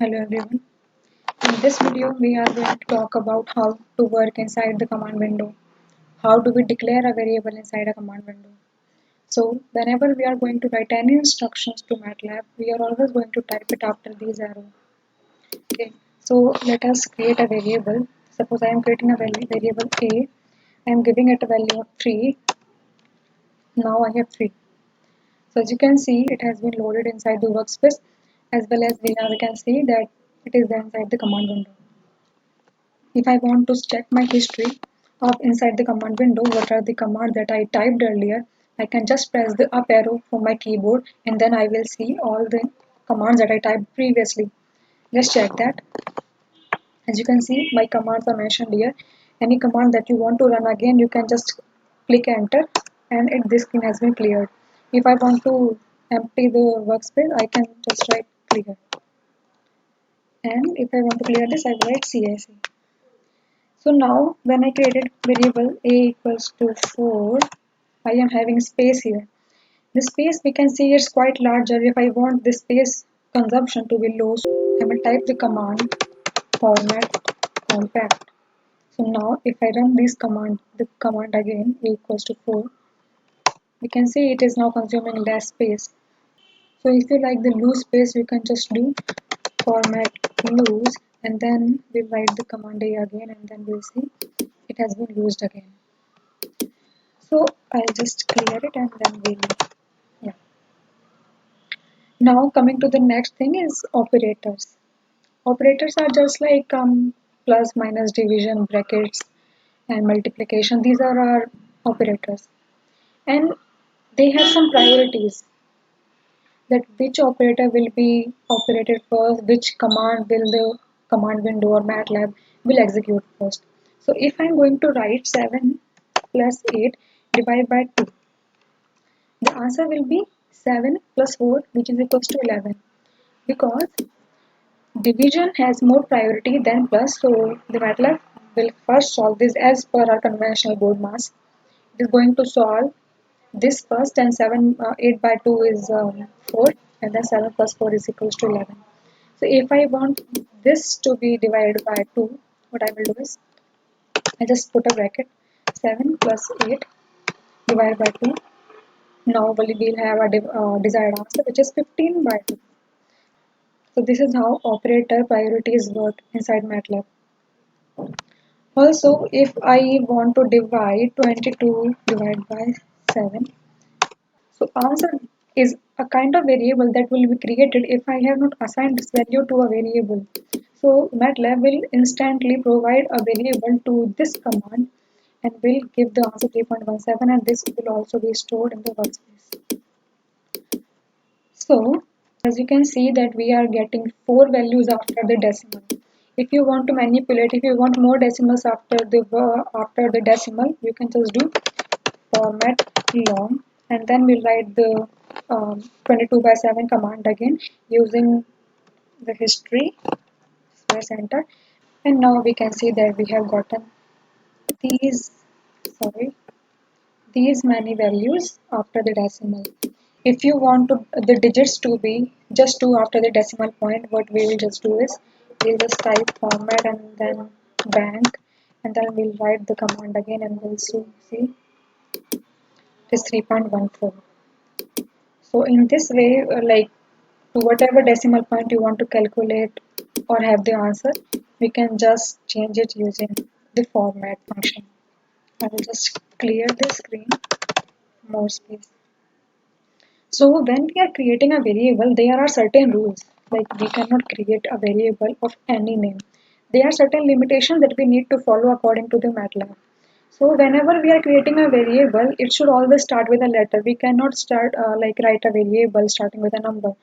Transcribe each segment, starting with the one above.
Hello everyone. In this video we are going to talk about how to work inside the command window. How do we declare a variable inside a command window? So whenever we are going to write any instructions to MATLAB, we are always going to type it after these arrows. Okay. So let us create a variable. Suppose I am creating a variable a. I am giving it a value of 3. Now I have 3. So as you can see, it has been loaded inside the workspace, as well as we can see that it is there inside the command window. If I want to check my history of inside the command window, what are the commands that I typed earlier, I can just press the up arrow from my keyboard and then I will see all the commands that I typed previously. Let's check that. As you can see, my commands are mentioned here. Any command that you want to run again, you can just click enter and this screen has been cleared. If I want to empty the workspace, I can just write clear. And if I want to clear this, I will write CIC. So now when I created variable a equals to 4, I am having space here. The space we can see is quite larger. If I want this space consumption to be low, so I will type the command format compact. So now if I run this command, the command again, a equals to 4, we can see it is now consuming less space. So if you like the loose space, you can just do format loose and then we'll write the command a again and then we'll see it has been used again. So I'll just clear it and then yeah. Now coming to the next thing is operators. Operators are just like plus, minus, division, brackets and multiplication. These are our operators. And they have some priorities, that which operator will be operated first, which command will the command window or MATLAB will execute first. So if I'm going to write 7 plus 8 divided by 2, the answer will be 7 plus 4, which is equals to 11, because division has more priority than plus. So the MATLAB will first solve this as per our conventional board mass. It is going to solve this first, and 8 by 2 is 4, and then 7 plus 4 is equals to 11. So if I want this to be divided by 2, what I will do is I just put a bracket, 7 plus 8 divided by 2. Now we'll have a desired answer, which is 15 by 2. So this is how operator priorities work inside MATLAB. Also, if I want to divide 22 divided by 7, so answer is a kind of variable that will be created if I have not assigned this value to a variable. So MATLAB will instantly provide a variable to this command and will give the answer 3.17, and this will also be stored in the workspace. So as you can see that we are getting 4 values after the decimal. If you want to manipulate, if you want more decimals after the decimal, you can just do format long and then we'll write the 22 by 7 command again using the history space enter, and now we can see that we have gotten these these many values after the decimal. If you want to the digits to be just 2 after the decimal point, what we will just do is we'll just type format and then bank, and then we'll write the command again and we'll see it is 3.14. So in this way, like to whatever decimal point you want to calculate or have the answer, we can just change it using the format function. I will just clear the screen, more space. So when we are creating a variable, there are certain rules. Like we cannot create a variable of any name. There are certain limitations that we need to follow according to the MATLAB. So whenever we are creating a variable, it should always start with a letter. We cannot start like write a variable starting with a number.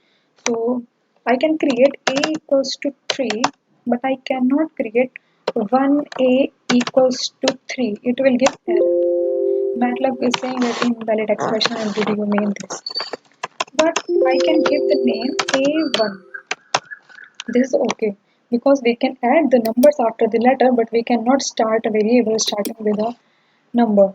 So I can create a equals to 3, but I cannot create 1a equals to 3. It will give error. MATLAB is saying that invalid expression and did you mean this? But I can give the name A1. This is okay because we can add the numbers after the letter, but we cannot start a variable starting with a number.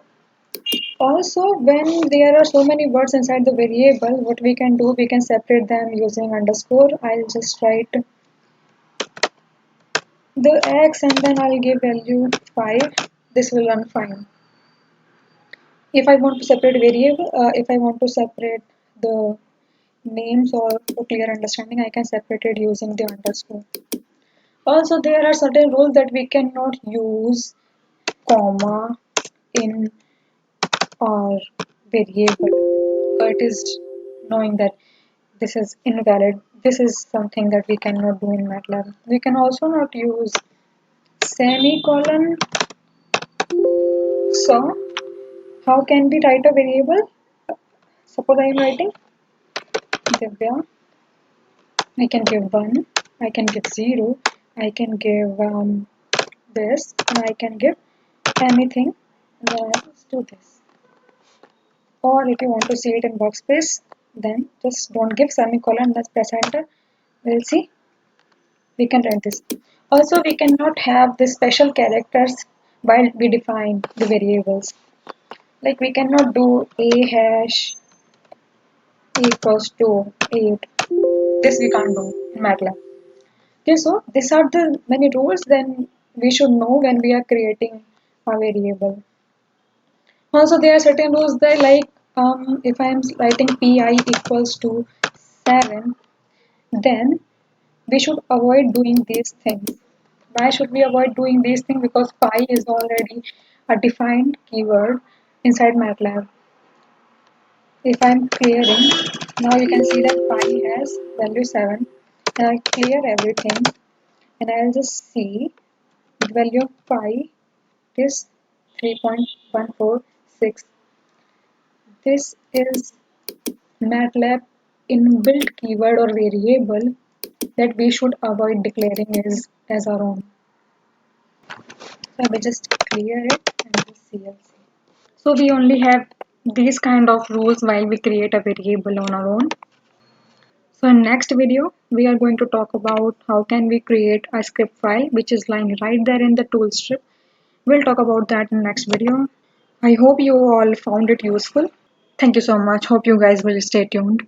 Also, when there are so many words inside the variable, what we can do, we can separate them using underscore. I'll just write the x and then I'll give value 5. This will run fine. If I want to separate variable, if I want to separate the names or for clear understanding, I can separate it using the underscore. Also, there are certain rules that we cannot use comma in our variable. It is knowing that this is invalid. This is something that we cannot do in MATLAB. We can also not use semicolon. So, how can we write a variable? Suppose I am writing Divya. I can give 1, I can give 0, I can give this, and I can give anything. Let's do this. Or if you want to see it in workspace, then just don't give semicolon, let's press enter. We'll see. We can write this. Also, we cannot have the special characters while we define the variables. Like we cannot do a hash equals to 8. This we can't do in MATLAB. Okay, so these are the many rules then we should know when we are creating a variable. Also, there are certain rules that like if I am writing pi equals to 7, then we should avoid doing these things. Why should we avoid doing these things? Because pi is already a defined keyword inside MATLAB. If I'm clearing, now you can see that pi has value 7, and I clear everything, and I'll just see the value of pi is 3.146. This is MATLAB inbuilt keyword or variable that we should avoid declaring as our own. So I will just clear it and just CLC. So we only have these kind of rules while we create a variable on our own. So in next video, we are going to talk about how can we create a script file which is lying right there in the tool strip. We'll talk about that in next video. I hope you all found it useful. Thank you so much. Hope you guys will stay tuned.